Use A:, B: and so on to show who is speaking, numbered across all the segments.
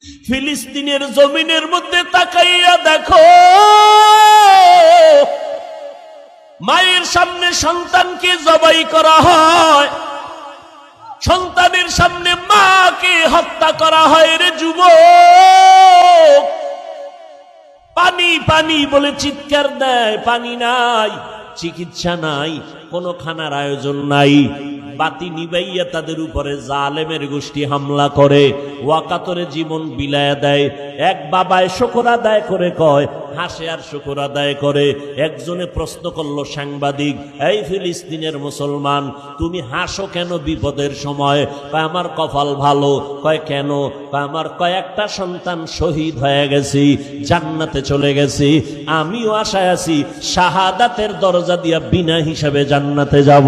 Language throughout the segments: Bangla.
A: ফিলিস্তিনের জমিনের মধ্যে তাকাইয়া দেখো, মায়ের সামনে সন্তানকে জবাই করা হয়, সন্তানের সামনে মাকে হত্যা করা হয়। রে যুবক, পানি পানি বলে চিৎকার দেয়, পানি নাই, চিকিৎসা নাই, কোনো খানার আয়োজন নাই। বাতি নিবাইয়া তাদের উপরে জালেমের গোষ্ঠী হামলা করে, ওয়াকাতরে জীবন বিলায়া দেয়। এক বাবায় শুকর আদায় করে কয়, হাসে আর শুকর আদায় করে। একজনে প্রশ্ন করলো সাংবাদিক, এই ফিলিস্তিনের মুসলমান, তুমি হাসো কেন বিপদের সময়? কয় আমার কপাল ভালো। কয় কেন? কয় আমার কয়েকটা সন্তান শহীদ হয়ে গেছি, জান্নাতে চলে গেছি, আমিও আশায় আছি শাহাদাতের দরজা দিয়া বিনা হিসাবে জান্নাতে যাব।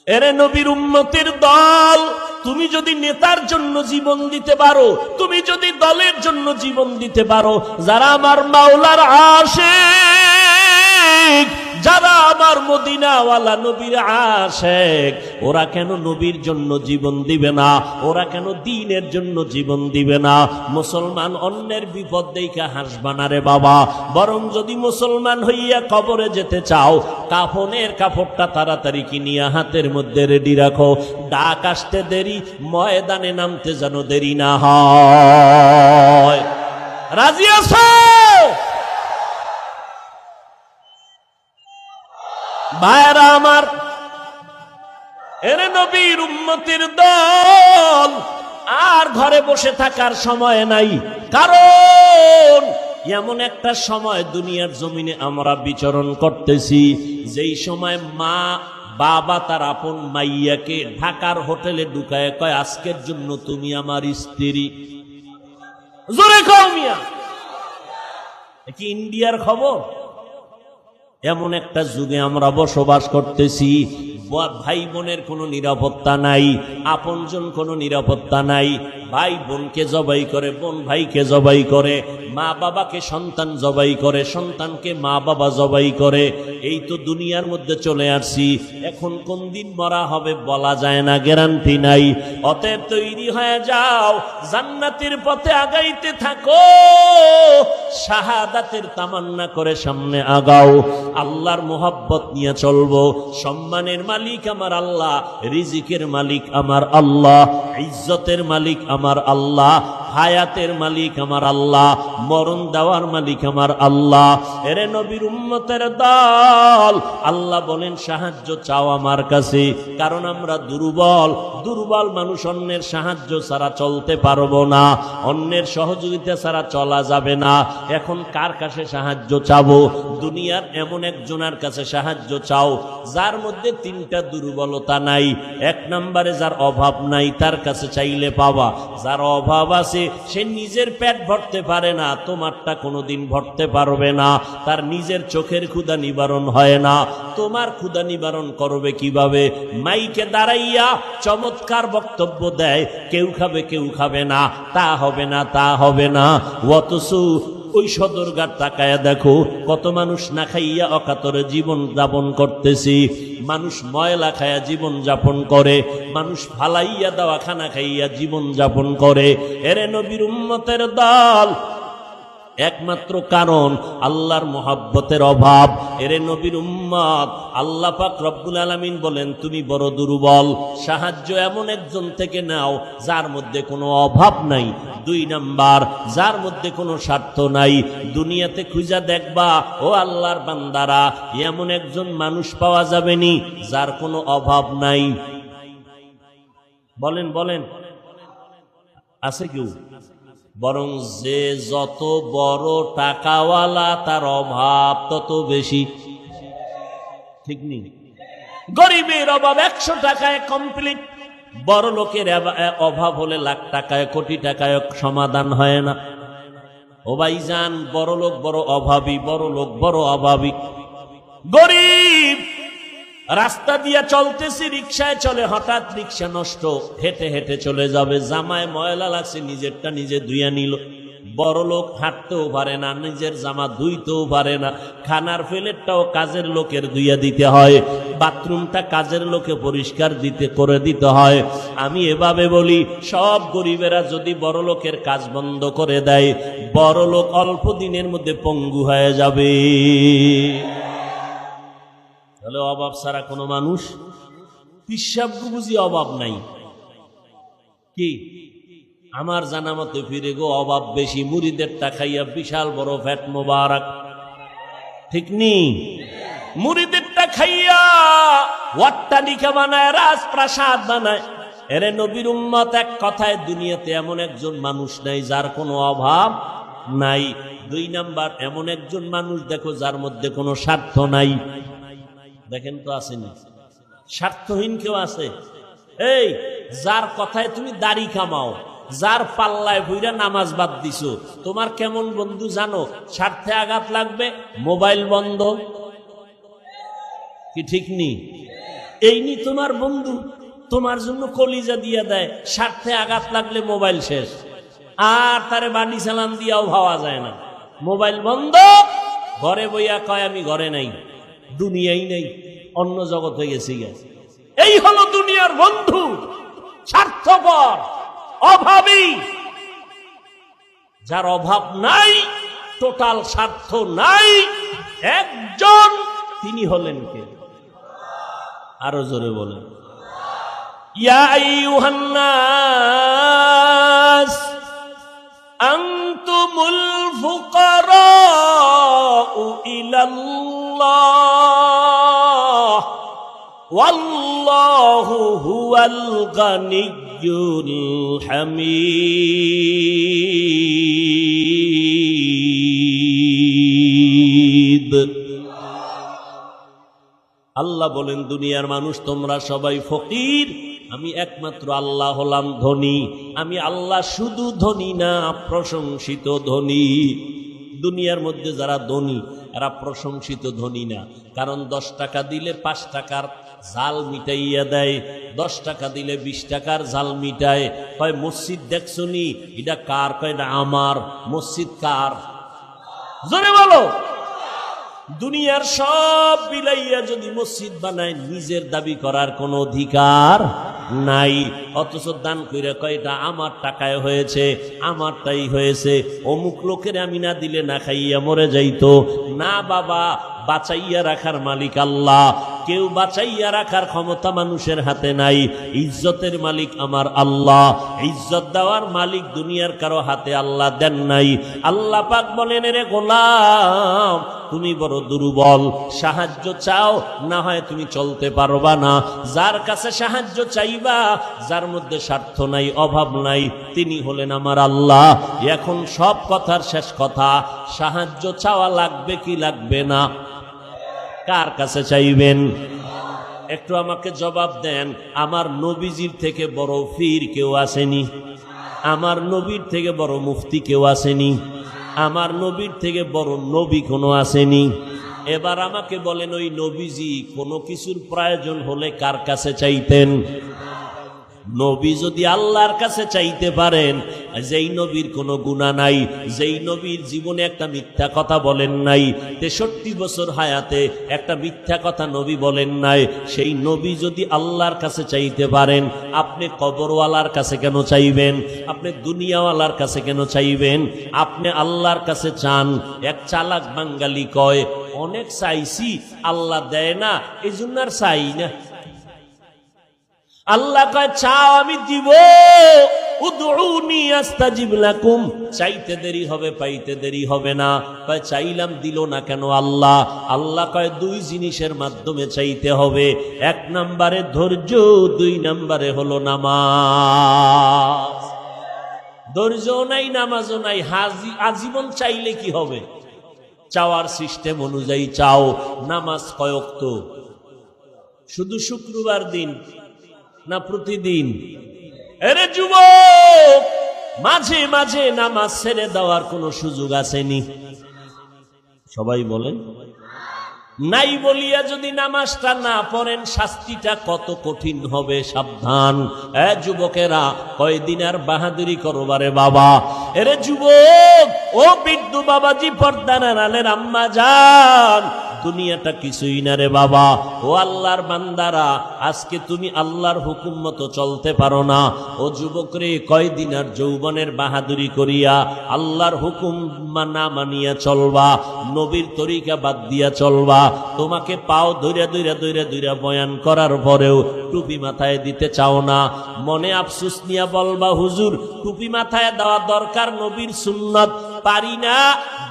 A: এরে নবীর উম্মতের দল, তুমি যদি নেতার জন্য জীবন দিতে পারো, তুমি যদি দলের জন্য জীবন দিতে পারো, যারা আমার মাওলার আশিক, যারা আমার মদিনাওয়ালা নবীর আশিক, ওরা কেন নবীর জন্য জীবন দিবে না? ওরা কেন দ্বীনের জন্য জীবন দিবে না? মুসলমান অন্যের বিপদ দেখে হাসবা না রে বাবা, বরং যদি মুসলমান হইয়া কবরে যেতে চাও, কাফনের কাপড়টা তাড়াতাড়ি কিনিয়া হাতের মধ্যে রেডি রাখো। ডাক আসতে দেরি, ময়দানে নামতে যেন দেরি না হয়। রাজি আছো? ভাইরা আমার, এরে নবীর উম্মতের দল, আর ঘরে বসে থাকার সময় নাই। কারণ এমন একটা সময় দুনিয়ার জমিনে আমরা বিচরণ করতেছি, যেই সময় মা বাবা তার আপন মাইয়াকে ঢাকার হোটেলে ঢুকায় কয়, আজকের জন্য তুমি আমার স্ত্রী। জোরে কও মিয়া, কি ইন্ডিয়ার খবর? এমন একটা যুগে আমরা বসবাস করতেছি, ভাই বোনের কোনো নিরাপত্তা নাই, আপনজন কোনো নিরাপত্তা নাই। ভাই বোনকে জবাই করে, বোন ভাইকে জবাই করে, মা বাবাকে সন্তান জবাই করে, সন্তানকে মা বাবা জবাই করে। এই তো দুনিয়ার মধ্যে চলে আসছি। এখন কোন দিন মরা হবে বলা যায় না, গ্যারান্টি নাই। অতএব তৈরি হয়ে যাও, জান্নাতের পথে আগাইতে থাকো, শাহাদাতের তামান্না করে সামনে আগাও। আল্লাহর মোহাব্বত নিয়ে চলবো। সম্মানের মালিক আমার আল্লাহ, রিজিকের মালিক আমার আল্লাহ, ইজ্জতের মালিক আমার আল্লাহ, হায়াতের মালিক আমার আল্লাহ, মরণ দেওয়ার মালিক আমার আল্লাহ। এরে নবীর উম্মতের দল, আল্লাহ বলেন সাহায্য চাও আমার কাছে, কারণ আমরা দুর্বল। দুর্বল মানুষ অন্যের সাহায্য ছাড়া চলতে পারবো না, অন্যের সহযোগিতা ছাড়া চলা যাবে না। এখন কার কাছে সাহায্য চাবো? দুনিয়ার এমন একজনের কাছে সাহায্য চাও যার মধ্যে তিনটা দুর্বলতা নাই। এক নম্বরে যার অভাব নাই, তার কাছে চাইলে পাবা। যার অভাব আছে, সে নিজের পেট ভরতে পারে না, তোমারটা কোনোদিন ভরতে পারবে না। তার নিজের চোখের ক্ষুধা নিবারণ হয় না, তোমার ক্ষুধা নিবারণ করবে কিভাবে? মাইকে দাঁড়াইয়া চমৎকার বক্তব্য দেয়, কেউ খাবে কেউ খাবে না, তা হবে না তা হবে না। অথচ ওই সদরঘাট তাকায়া দেখো, কত মানুষ না খাইয়া অকাতরে জীবন যাপন করতেছি। মানুষ ময়লা খাইয়া জীবন যাপন করে, মানুষ ফালাইয়া দেওয়া খানা খাইয়া জীবন যাপন করে। এরে নবীর উম্মতের দল, একমাত্র কারণ আল্লাহর মোহাব্বতের অভাব। এরে নবীর উম্মত, আল্লাহ পাক রব্বুল আলামিন বলেন তুমি বড় দুর্বল, সাহায্য এমন একজন থেকে নাও যার মধ্যে কোনো অভাব নাই। দুই নাম্বার, যার মধ্যে কোনো স্বার্থ নাই। দুনিয়াতে খুঁজা দেখবা ও আল্লাহর বান্দারা, এমন একজন মানুষ পাওয়া যাবে নি যার কোনো অভাব নাই। বলেন বলেন, আছে কেউ? বরং যে যত বড় টাকাওয়ালা তার অভাব তত বেশি, ঠিক নেই? গরিবের অভাব 100 টাকায় কমপ্লিট, বড় লোকের অভাব হলে লাখ টাকায় কোটি টাকায় সমাধান হয় না। ও ভাইজান, বড় লোক বড় অভাবী, বড় লোক বড় অভাবী। গরিব রাস্তা দিয়া চলতেছি, রিক্সায় চলে, হঠাৎ রিক্সা নষ্ট, হেঁটে হেঁটে চলে যাবে, জামায় ময়লা লাগছে, নিজেরটা নিজে ধুইয়া নিল। বড় লোক হাঁটতেও পারে না, নিজের জামা ধুইতেও পারে না, খানার প্লেটটাও কাজের লোকের ধুইয়া দিতে হয়, বাথরুমটা কাজের লোকে পরিষ্কার করে দিতে হয়। আমি এভাবে বলি, সব গরিবেরা যদি বড় লোকের কাজ বন্ধ করে দেয়, বড় লোক অল্প দিনের মধ্যে পঙ্গু হয়ে যাবে। তাহলে অভাব ছাড়া কোনো মানুষ, পিসাব বুঝি অভাব নাই কি? আমার জানা মতে ফিরে গো অভাব বেশি, মুড়িদেরটা খাইয়া বিশাল বড় ফ্যাট মোবারক, ঠিক নি? মুড়িদেরটা খাইয়া অট্টালিকা বানায়, রাজপ্রাসাদ বানায়। এরে নবীর উম্মত, এক কথায় দুনিয়াতে এমন একজন মানুষ নাই যার কোনো অভাব নাই। 2 নাম্বার, এমন একজন মানুষ দেখো যার মধ্যে কোনো স্বার্থ নাই। দেখেন তো আসেনি? স্বার্থহীন কেউ আছে? এই যার কথায় তুমি দাড়ি কামাও, যার পাল্লায় ভুইরা নামাজ বাদ দিছো, তোমার কেমন বন্ধু জানো? স্বার্থে আঘাত লাগবে, মোবাইল বন্ধ, কি ঠিক নি? এই নি তোমার বন্ধু, তোমার জন্য কলিজা দিয়া দেয়, স্বার্থে আঘাত লাগলে মোবাইল শেষ, আর তারে বাড়ি চালান দিয়াও ভাবা যায় না। মোবাইল বন্ধ, ঘরে বইয়া কয় আমি ঘরে নাই, দুনিয়াই নেই, অন্য জগৎ হয়ে গেছি। এই হলো দুনিয়ার বন্ধু, স্বার্থপর, অভাবী। যার অভাব নাই, টোটাল স্বার্থ নাই, একজন, তিনি হলেন কে? আরো জোরে বলেন, ইয়া আইয়ুহান নাস আনতুমুল ফুকারাউ ইলাল্লাহ ওয়াল্লাহু হুয়াল গানিয়্যুল হামিদ। আল্লাহ বলেন, দুনিয়ার মানুষ তোমরা সবাই ফকির, আমি একমাত্র আল্লাহ হলাম ধনী। আমি আল্লাহ শুধু ধনী না, প্রশংসিত ধনী। দুনিয়ার মধ্যে যারা ধনী এরা প্রশংসিত ধনী না, কারণ 10 টাকা দিলে 5 টাকার জাল মিটাইয়া দেয়, 10 টাকা দিলে 20 টাকার জাল মিটায়। কয় মসজিদ দেখছনি, এটা কার? কয় এটা আমার। মসজিদ কার? জোরে বলো। দুনিয়ার সব বিলাইয়া যদি মসজিদ বানায়, নিজের দাবি করার কোনো অধিকার নাই। অথচ দান কইরা কয় এটা আমার টাকায় হয়েছে, আমারটাই হয়েছে, অমুক লোকের আমি না দিলে না খাইয়া মরে যাইতো। না বাবা, বাঁচাইয়া রাখার মালিক আল্লাহ। কেউ বাঁচাইয়া রাখার ক্ষমতা মানুষের হাতে নাই। ইজ্জতের মালিক আমার আল্লাহ, ইজ্জত দেওয়ার মালিক দুনিয়ার কারো হাতে আল্লাহ দেন নাই। আল্লাহ পাক বলেন, রে গোলাম, তুমি বড় দুর্বল, সাহায্য চাও, না হয় তুমি চলতে পারবা না। যার কাছে সাহায্য চাইবা, যার মধ্যে স্বার্থ নাই, অভাব নাই, তিনি হলেন আমার আল্লাহ। এখন সব কথার শেষ কথা, সাহায্য চাওয়া লাগবে কি লাগবে না? কার কাছে চাইবেন? একটু আমাকে জবাব দেন। আমার নবীজির থেকে বড় পীর কেউ আসেনি? আমার নবীর থেকে বড় মুফতি কেউ আসেনি? আমার নবীর থেকে বড় নবী কোনো আসেনি? এবার আমাকে বলেন, ওই নবীজি কোনো কিছুর প্রয়োজন হলে কার কাছে চাইতেন? নবী যদি আল্লাহর কাছে চাইতে পারেন, যেই নবীর কোনো গুনাহ নাই, যেই নবীর জীবনে একটা মিথ্যা কথা বলেন নাই, 63 বছর হায়াতে একটা মিথ্যা কথা নবী বলেন নাই, সেই নবী যদি আল্লাহর কাছে চাইতে পারেন, আপনি কবরওয়ালার কাছে কেন চাইবেন? আপনি দুনিয়াওয়ালার কাছে কেন চাইবেন? আপনি আল্লাহর কাছে চান। এক চালাক বাঙালি কয়, অনেক চাইছি আল্লাহ দেয় না, এই জন্য আর চাই না। আল্লাহ কয়, চাও আমি দিব, উদউনি আস্তাজিব লাকুম, চাইতে দেরি হবে, পাইতে দেরি হবে না। কয় চাইলাম দিল না কেন আল্লাহ? আল্লাহ কয় 2 জিনিসের মাধ্যমে চাইতে হবে। 1 নম্বরে ধৈর্য, 2 নম্বরে হলো নামাজ। ধৈর্য নাই, নামাজও নাই, আজীবন চাইলে কি হবে? চাওয়ার সিস্টেম অনুযায়ী চাও। নামাজ কয় ওয়াক্ত? শুধু শুক্রবার দিন না প্রতিদিন? এরে যুবক, মাঝে মাঝে নামাজ ছেড়ে দেওয়ার কোনো সুযোগ আসেনি? সবাই বলেন। নাই বলিয়া যদি নামাজটা না পড়েন, শাস্তিটা কত কঠিন হবে, সাবধান। যুবকেরা, কয়দিন আর বাহাদুরি করবারে বাবা। এরে যুবক, ও বিদ্যু বাবাজি, পর্দার আড়ালের আম্মা জান, দুনিয়াটা কিছুই না রে বাবা। ও আল্লাহর বান্দারা, আজকে তুমি আল্লাহর হুকুম মতো চলতে পারো না। ও যুবক রে, কয়দিন আর যৌবনের বাহাদুরি করিয়া আল্লাহর হুকুম না মানিয়া চলবা, নবীর তরিকা বাদ দিয়া চলবা। তোমাকে পাও ধইরা ধইরা ধইরা ধইরা বয়ান করার পরেও টুপি মাথায় দিতে চাও না। মনে আফসোস নিয়া বলবা, হুজুর টুপি মাথায় দেওয়া দরকার, নবীর সুন্নাত, পারি না।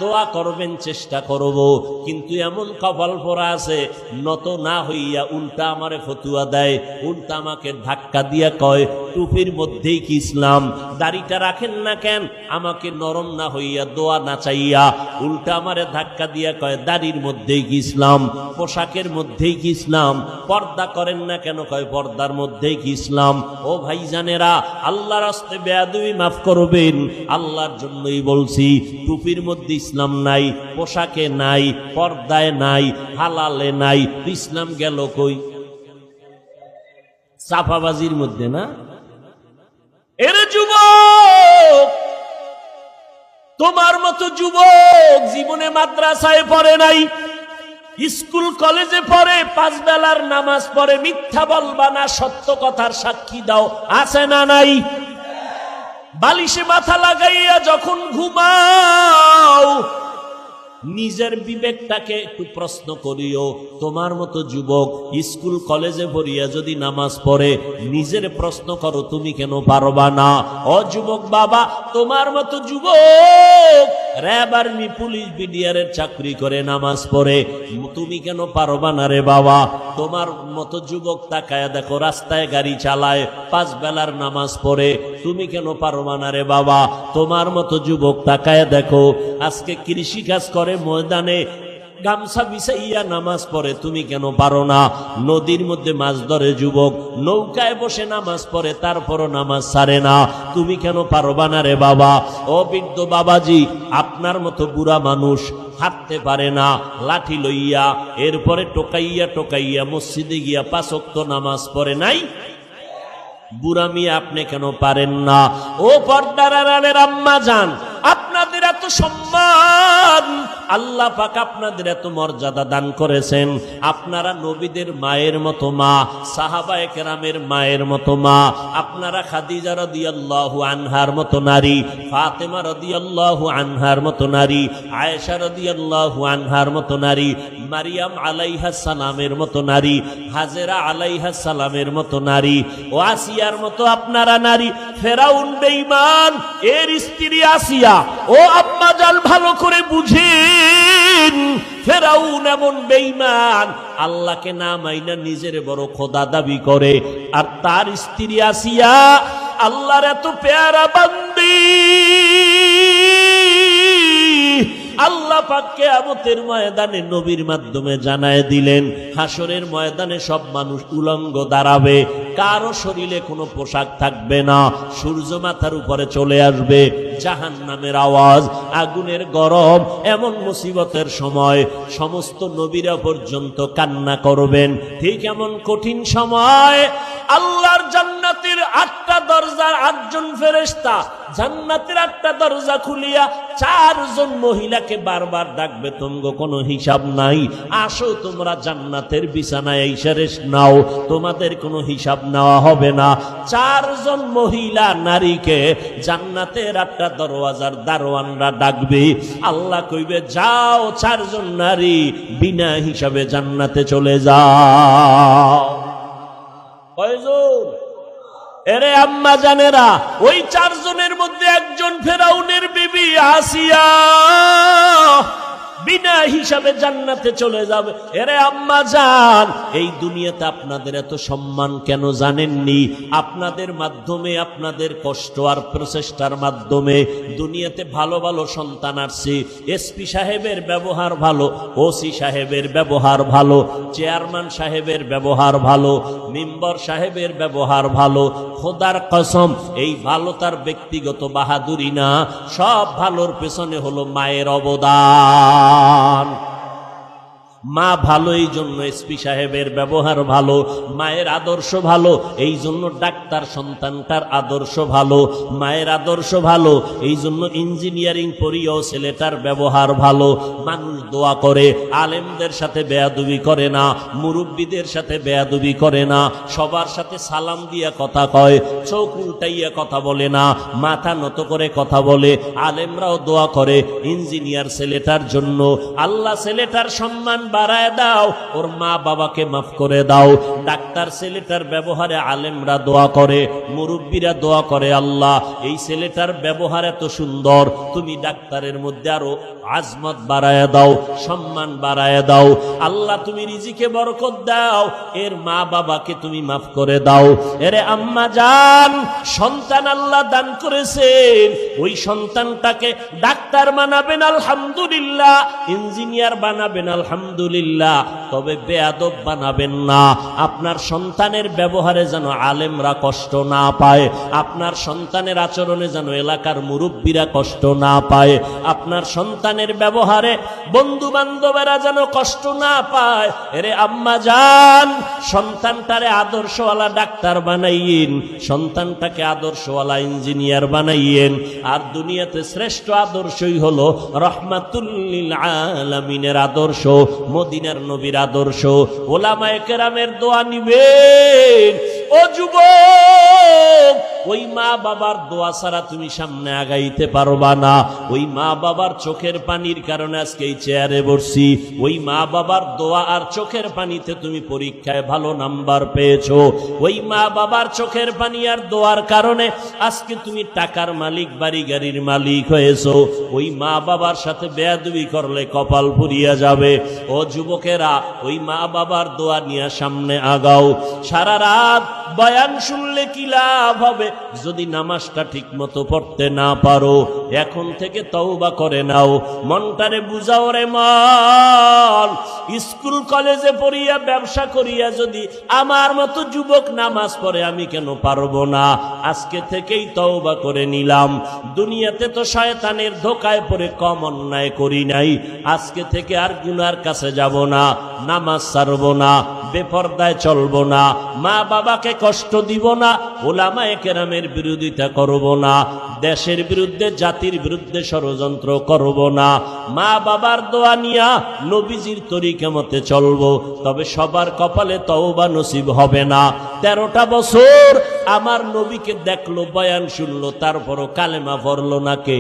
A: দোয়া করবেন, চেষ্টা করব, কিন্তু এমন কপাল পরা আছে, নত না হইয়া উল্টা আমারে ফতুয়া দেয়, উল্টা আমাকে ধাক্কা দিয়া কয় টুপির মধ্যেই কি ইসলাম? দাড়িটা রাখেন না কেন? আমাকে নরম না হইয়া, দোয়া না চাইয়া উল্টা আমারে ধাক্কা দিয়া কয় দাড়ির মধ্যেই কি ইসলাম? পোশাকের মধ্যেই কি ইসলাম? পর্দা করেন না কেন? কয় পর্দার মধ্যেই কি ইসলাম? ও ভাইজানেরা, আল্লাহর রাস্তায় বেয়াদবি মাফ করবেন, আল্লাহর জন্যই বলছি। টুপির মধ্যে ইসলাম নাই, পোশাকে নাই, পর্দায় নাই, হালালে নাই, ইসলাম গেল কই? চাপাবাজির মধ্যে না? এরে যুবক, তোমার মতো যুবক জীবনে মাদ্রাসায় পড়ে নাই, স্কুল কলেজে পড়ে, 5 বেলার নামাজ পড়ে, মিথ্যা বলবা না, সত্য কথার সাক্ষী দাও, আছে না নাই? বালিশে মাথা লাগাইয়া যখন ঘুমাও, নিজের বিবেকটাকে একটু প্রশ্ন করিও। তোমার মতো যুবক স্কুল কলেজে পড়িয়া যদি নামাজ পড়ে, নিজের প্রশ্ন করো, তুমি কেন পারবা না? ও যুবক বাবা, তোমার মতো যুবক র‍্যাব, আর্মি, পুলিশ, বিডিআরের চাকরি করে, নামাজ পড়ে, তুমি কেন পারবা না রে বাবা? তোমার মতো যুবক তাকায়া দেখো, রাস্তায় গাড়ি চালায়, 5 বেলার নামাজ পড়ে, তুমি কেন পারবা না রে বাবা? তোমার মতো যুবক তাকায়া দেখো, আজকে কৃষি কাজ করে, ময়দানে গামছা বিছাইয়া নামাজ পড়ে, তুমি কেন পারো না? নদীর মধ্যে মাছ ধরে যুবক, নৌকায় বসে নামাজ পড়ে, তারপরও নামাজ ছাড়ে না, তুমি কেন পারবা না রে বাবা? ও বৃদ্ধ বাবাজি, আপনার মতো বুড়া মানুষ হাঁটতে পারে না, লাঠি লইয়া, এরপরে টোকাইয়া টোকাইয়া মসজিদে গিয়া 5 ওয়াক্ত নামাজ পড়ে নাই? বুড়া মিয়া, আপনি কেন পারেন না? ও পর্দার আড়ালের আম্মা জান, আপনাদের এত সম্মান, আল্লাহ পাক আপনাদের এত মর্যাদা দান করেছেন। আপনারা নবীদের মায়ের মতো মা, সাহাবায়ে কেরামের মায়ের মতো মা, আপনারা খাদিজা রাদিয়াল্লাহু আনহার মতো নারী, ফাতেমা রাদিয়াল্লাহু আনহার মতো নারী, আয়েশা রাদিয়াল্লাহু আনহার মতো নারী, মারিয়াম আলাইহাস সালামের মতো নারী, হাজেরা আলাইহাস সালামের মতো নারী, ও আসিয়ার মতো আপনারা নারী। ফেরাউন বেঈমান, এর স্ত্রী আসিয়া। ও আম্মা জান, ভালো করে বুঝেন, ফেরাউন এমন বেঈমান, আল্লাহকে না মাইনা নিজের বড় খোদা দাবি করে, আর তার স্ত্রী আসিয়া আল্লাহর এত পেয়ারা বান্দি। আল্লাহ পাক কিয়ামতের ময়দানে নবীর মাধ্যমে জানায় দিলেন, হাসরের ময়দানে সব মানুষ উলঙ্গ দাঁড়াবে, কারো শরীরে কোনো পোশাক থাকবে না, সূর্য মাথার উপরে চলে আসবে, জাহান্নামের আওয়াজ, আগুনের গরম। এমন মুসিবতের সময় সমস্ত নবীরা পর্যন্ত কান্না করবেন। ঠিক এমন কঠিন সময় আল্লাহর জান্নাতের 8টা দরজার 8 জন ফেরেশতা জান্নাতের 8টা দরজা খুলিয়া 4 জন মহিলাকে বারবার ডাকবে, তোমগো কোনো হিসাব নাই, আসো তোমরা জান্নাতের বিছানায় এসে রেস্ট নাও, তোমাদের কোনো হিসাব নেওয়া হবে না। 4 জন মহিলা নারীকে জান্নাতের 8টা দরওয়াজার দারোয়ানরা ডাকবে। আল্লাহ কইবে, যাও 4 জন নারী বিনা হিসাবে জান্নাতে চলে যাও। কয়জন? এরে আম্মা জানেরা, ওই 4 জনের মধ্যে একজন ফেরাউনের বিবি আসিয়া বিনা হিসাবে জান্নাতে চলে যাবে। এরে আম্মা জান, এই দুনিয়াতে আপনাদের এত সম্মান কেন জানেননি? আপনাদের মাধ্যমে, আপনাদের কষ্ট আর প্রচেষ্টার মাধ্যমে দুনিয়াতে ভালো ভালো সন্তান আসছে। এসপি সাহেবের ব্যবহার ভালো, ওসি সাহেবের ব্যবহার ভালো, চেয়ারম্যান সাহেবের ব্যবহার ভালো, মেম্বার সাহেবের ব্যবহার ভালো। খোদার কসম, এই ভালো তার ব্যক্তিগত বাহাদুরি না, সব ভালোর পেছনে হলো মায়ের অবদান। মা ভালো এই জন্য এসপি সাহেবের ব্যবহার ভালো, মায়ের আদর্শ ভালো এই জন্য ডাক্তার সন্তানটার আদর্শ ভালো, মায়ের আদর্শ ভালো এই জন্য ইঞ্জিনিয়ারিং পড়িয়েও ছেলেটার ব্যবহার ভালো। মানুষ দোয়া করে, আলেমদের সাথে বেয়াদবি করে না, মুরব্বীদের সাথে বেয়াদবি করে না, সবার সাথে সালাম দিয়া কথা কয়, চোখ উল্টাইয়া কথা বলে না, মাথা নত করে কথা বলে। আলেমরাও দোয়া করে ইঞ্জিনিয়ার ছেলেটার জন্য, আল্লাহ ছেলেটার সম্মান বাড়ায় দাও, ওর মা বাবাকে মাফ করে দাও। ডাক্তার ছেলেটার ব্যবহারে আলেমরা দোয়া করে, মুরব্বীরা দোয়া করে, আল্লাহ এই ছেলেটার ব্যবহার এত সুন্দর, তুমি ডাক্তারের মধ্যে আরো আজমত বাড়ায় দাও, সম্মান বাড়ায় দাও। আল্লাহ তুমি রিজিকে বরকত দাও, এর মা বাবাকে তুমি মাফ করে দাও। এরে আম্মা জান, সন্তান আল্লাহ দান করেছেন, ওই সন্তানটাকে ডাক্তার বানাবেন আলহামদুলিল্লাহ, ইঞ্জিনিয়ার বানাবেন আলহামদুলিল্লাহ, তবে বেয়াদব বানাবেন না। আপনার সন্তানের ব্যবহারে যেন আলেমরা কষ্ট না পায়, আপনার সন্তানের আচরণে যেন এলাকার মুরব্বীরা কষ্ট না পায়, আপনার সন্তানের ব্যবহারে বন্ধু বান্ধবেরা যেন কষ্ট না পায়। এরে আম্মা জান, সন্তানটারে আদর্শওয়ালা ডাক্তার বানাইয়েন, সন্তানটাকে আদর্শওয়ালা ইঞ্জিনিয়ার বানাইয়েন। আর দুনিয়াতে শ্রেষ্ঠ আদর্শই হলো রহমাতুল লিল আলামিনের আদর্শ, মদিনার নবীর আদর্শ। ওলামায়ে কেরামের দোয়া নিবেন। ও যুবক, ওই মা বাবার দোয়া ছাড়া তুমি সামনে আগাইতে পারবা না। ওই মা বাবার চোখের পানির কারণে আজকে এই চেয়ারে বসছি, ওই মা বাবার দোয়া আর চোখের পানিতে তুমি পরীক্ষায় ভালো নাম্বার পেয়েছো। ওই মা বাবার চোখের পানি আর দোয়ার কারণে আজকে তুমি টাকার মালিক, বাড়ি গাড়ির মালিক হয়েছো। ওই মা বাবার সাথে বেয়াদবি করলে কপাল পুড়িয়া যাবে। ও যুবকেরা, ওই মা বাবার দোয়া নিয়ে সামনে আগাও। সারা রাত বয়ান শুনলে কি লাভ হবে যদি নামাজটা ঠিক মতো পড়তে না পারো? এখন থেকে তওবা করে নাও, মনটারে বুঝাও রে মন। স্কুল কলেজে পড়িয়া ব্যবসা করিয়া যদি আমার মতো যুবক নামাজ পড়ে, আমি কেন পারবো না? আজকে থেকেই তওবা করে নিলাম। দুনিয়াতে তো শয়তানের ধোকায় পড়ে কম অন্যায় করি নাই। আজকে থেকে আর গুনার কাছে যাব না, নামাজ ছাড়বো না, বেপরদায় চলবো না, মা বাবাকে কষ্ট দিব না, ওলামায়ে কেরামের বিরোধিতা করব না, দেশের বিরুদ্ধে জাতির বিরুদ্ধে ষড়যন্ত্র করব না, মা বাবার দোয়া নিয়া নবীজির তরিকা মতে চলবো। তবে সবার কপালে তওবা নসিব হবে না। 13টা বছর আমার নবীকে দেখলো, বয়ান শুনলো, তারপরও কালেমা পড়লো না কে?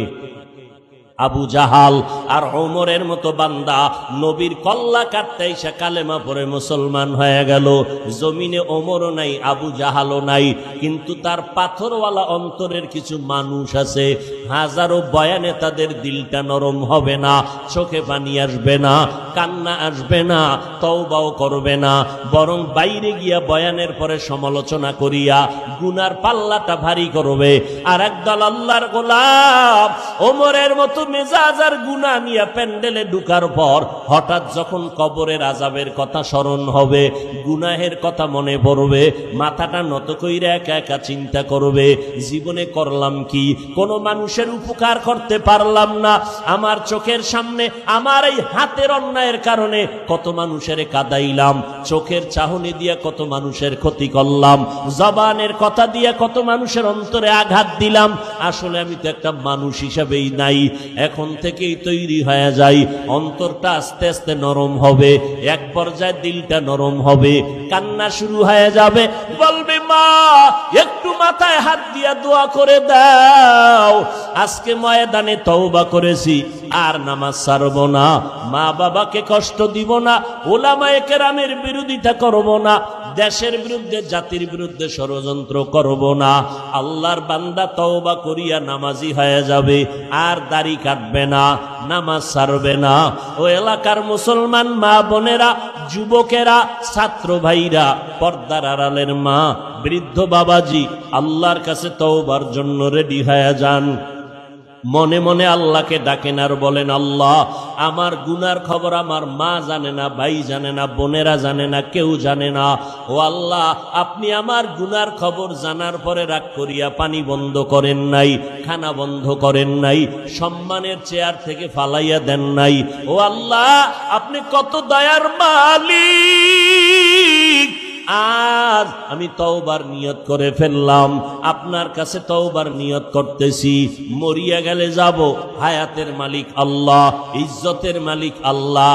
A: আবু জাহাল আর ওমরের মতো বান্দা নবীর কল্লা কাটতে এসে কালেমা পড়ে মুসলমান হয়ে গেল। জমিনে ওমরও নাই, আবু জাহালও নাই, কিন্তু তার পাথরওয়ালা অন্তরের কিছু মানুষ আছে। হাজারো বয়ানে তাদের দিলটা নরম হবে না, চোখে পানি আসবে না, কান্না আসবে না, তওবাও করবে না, বরং বাইরে গিয়া বয়ানের পরে সমালোচনা করিয়া গুনার পাল্লাটা ভারী করবে। আর একদল আল্লাহর গোলাম ওমরের মতো মেজাজ আর গুনাহ নিয়ে প্যান্ডেলে ঢুকার পর হঠাৎ যখন কবরের আযাবের কথা স্মরণ হবে, গুনাহের কথা মনে পড়বে, মাথাটা নত কইরা একা একা চিন্তা করবে, জীবনে করলাম কি? কোনো মানুষের উপকার করতে পারলাম না। আমার চোখের সামনে আমার এই হাতের অন্যায়ের কারণে কত মানুষের কাঁদাইলাম, চোখের চাহনি দিয়ে কত মানুষের ক্ষতি করলাম, জবানের কথা দিয়ে কত মানুষের অন্তরে আঘাত দিলাম। আসলে আমি তো একটা মানুষ হিসাবেই নাই। এখন থেকেই তৈরি হয়ে যাই, অন্তরটা আস্তে আস্তে নরম হবে, এক পর্যায়ে দিলটা নরম হবে, কান্না শুরু হয়ে যাবে, বলবে মা একটু মাথায় হাত দিয়া দোয়া করে দাও। আজকে ময়দানে তওবা করেছি, আর নামাজ ছাড়ব না, মা বাবাকে কষ্ট দিব না, ওলামায়ে কেরামের বিরোধিতা করব না, দেশের বিরুদ্ধে জাতির বিরুদ্ধে ষড়যন্ত্র করব না। আল্লাহর বান্দা তওবা করিয়া নামাজি হয়ে যাবে, আর দাড়ি কাটবে না, নামাজ ছাড়বে না। ও এলাকার মুসলমান মা বোনেরা, যুবকেরা, ছাত্র ভাইরা, পর্দার আড়ালের মা, বৃদ্ধ বাবাজি, আল্লাহর কাছে তওবার জন্য রেডি হয়ে যান। মনে মনে আল্লাহকে ডাকেন আর বলেন, আল্লাহ আমার গুনার খবর আমার মা জানে না, ভাই জানে না, বোনেরা জানে না, কেউ জানে না। ও আল্লাহ, আপনি আমার গুনার খবর জানার পরে রাগ করিয়া পানি বন্ধ করেন নাই, খানা বন্ধ করেন নাই, সম্মানের চেয়ার থেকে ফালাইয়া দেন নাই। ও আল্লাহ, আপনি কত দয়ার মালিক। আজ আমি তওবার নিয়ত করে ফেললাম, আপনার কাছে তওবার নিয়ত করতেছি। মরিয়া গেলে যাব, হায়াতের মালিক আল্লাহ, ইজ্জতের মালিক আল্লাহ।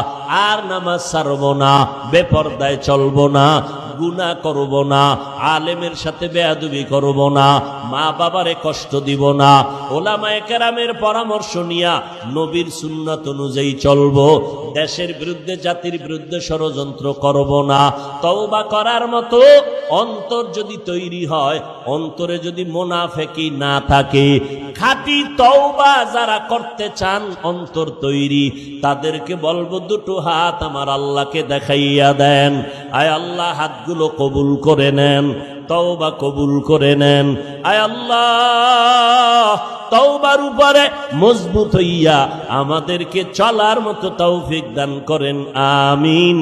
A: আর নামাজ ছাড়ব না, বেপরদায় চলব না, গুনাহ করব না, আলেমের সাথে বেয়াদবি করব না, মা বাবারে কষ্ট দিব না, ওলামায়ে কেরামের পরামর্শ নিয়া নবীর সুন্নাত অনুযায়ী চলব, দেশের বিরুদ্ধে জাতির বিরুদ্ধে ষড়যন্ত্র করব না। তওবা করার মতো অন্তর যদি তৈরি হয়, অন্তরে যদি মুনাফিকি না থাকে, খাঁটি তওবা যারা করতে চান, অন্তর তৈরি, তাদেরকে বলবো দুটো হাত আমার আল্লাহকে দেখাইয়া দেন। আয় আল্লাহ, হাতগুলো কবুল করে নেন, তওবা কবুল করে নেন। আয় আল্লাহ, তওবার উপরে মজবুত হইয়া আমাদেরকে চলার মতো তৌফিক দান করেন, আমিন।